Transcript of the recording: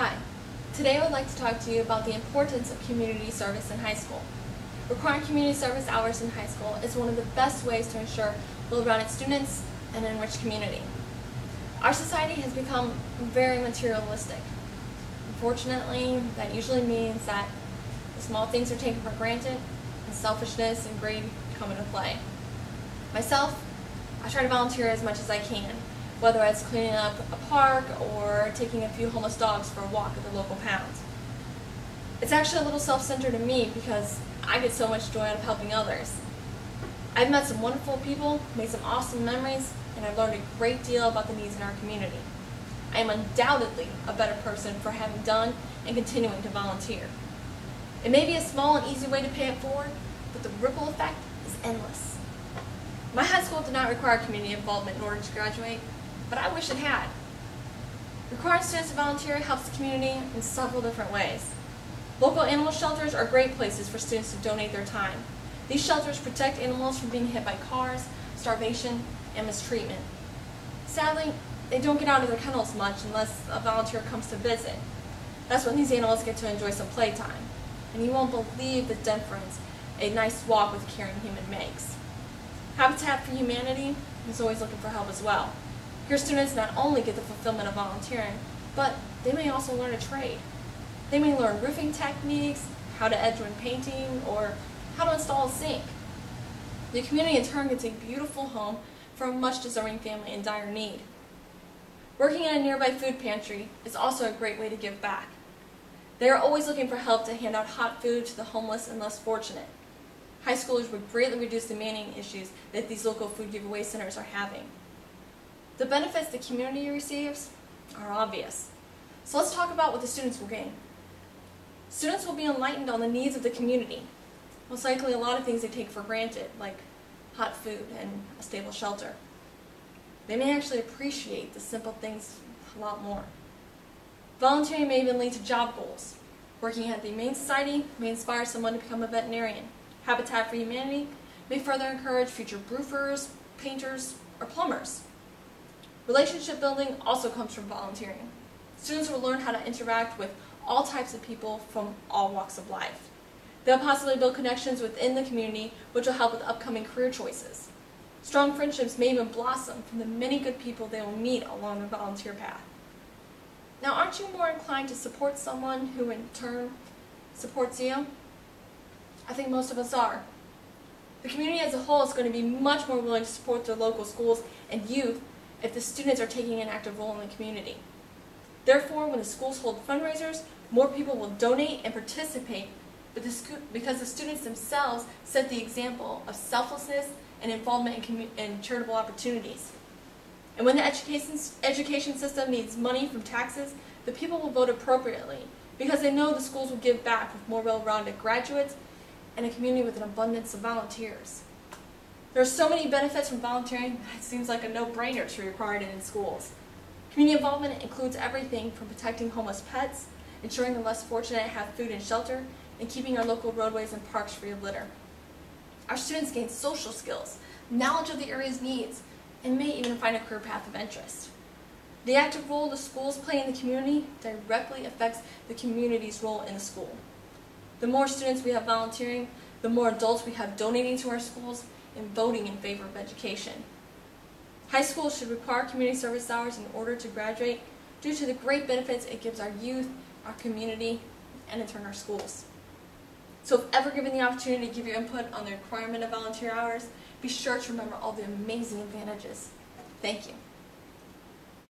Hi, today I would like to talk to you about the importance of community service in high school. Requiring community service hours in high school is one of the best ways to ensure well-rounded students and an enriched community. Our society has become very materialistic. Unfortunately, that usually means that the small things are taken for granted and selfishness and greed come into play. Myself, I try to volunteer as much as I can, whether it's cleaning up a park or taking a few homeless dogs for a walk at the local pound. It's actually a little self-centered to me because I get so much joy out of helping others. I've met some wonderful people, made some awesome memories, and I've learned a great deal about the needs in our community. I am undoubtedly a better person for having done and continuing to volunteer. It may be a small and easy way to pay it forward, but the ripple effect is endless. My high school did not require community involvement in order to graduate, but I wish it had. Requiring students to volunteer helps the community in several different ways. Local animal shelters are great places for students to donate their time. These shelters protect animals from being hit by cars, starvation, and mistreatment. Sadly, they don't get out of their kennels much unless a volunteer comes to visit. That's when these animals get to enjoy some playtime. And you won't believe the difference a nice walk with a caring human makes. Habitat for Humanity is always looking for help as well. Here students not only get the fulfillment of volunteering, but they may also learn a trade. They may learn roofing techniques, how to edge when painting, or how to install a sink. The community in turn gets a beautiful home for a much deserving family in dire need. Working in a nearby food pantry is also a great way to give back. They are always looking for help to hand out hot food to the homeless and less fortunate. High schoolers would greatly reduce the manning issues that these local food giveaway centers are having. The benefits the community receives are obvious. So let's talk about what the students will gain. Students will be enlightened on the needs of the community. Most likely a lot of things they take for granted, like hot food and a stable shelter. They may actually appreciate the simple things a lot more. Volunteering may even lead to job goals. Working at the Humane Society may inspire someone to become a veterinarian. Habitat for Humanity may further encourage future roofers, painters, or plumbers. Relationship building also comes from volunteering. Students will learn how to interact with all types of people from all walks of life. They'll possibly build connections within the community, which will help with upcoming career choices. Strong friendships may even blossom from the many good people they will meet along their volunteer path. Now, aren't you more inclined to support someone who in turn supports you? I think most of us are. The community as a whole is going to be much more willing to support their local schools and youth if the students are taking an active role in the community. Therefore, when the schools hold fundraisers, more people will donate and participate because the students themselves set the example of selflessness and involvement in charitable opportunities. And when the education system needs money from taxes, the people will vote appropriately because they know the schools will give back with more well-rounded graduates and a community with an abundance of volunteers. There are so many benefits from volunteering that it seems like a no-brainer to require it in schools. Community involvement includes everything from protecting homeless pets, ensuring the less fortunate have food and shelter, and keeping our local roadways and parks free of litter. Our students gain social skills, knowledge of the area's needs, and may even find a career path of interest. The active role the schools play in the community directly affects the community's role in the school. The more students we have volunteering, the more adults we have donating to our schools and voting in favor of education. High schools should require community service hours in order to graduate due to the great benefits it gives our youth, our community, and in turn our schools. So if ever given the opportunity to give your input on the requirement of volunteer hours, be sure to remember all the amazing advantages. Thank you.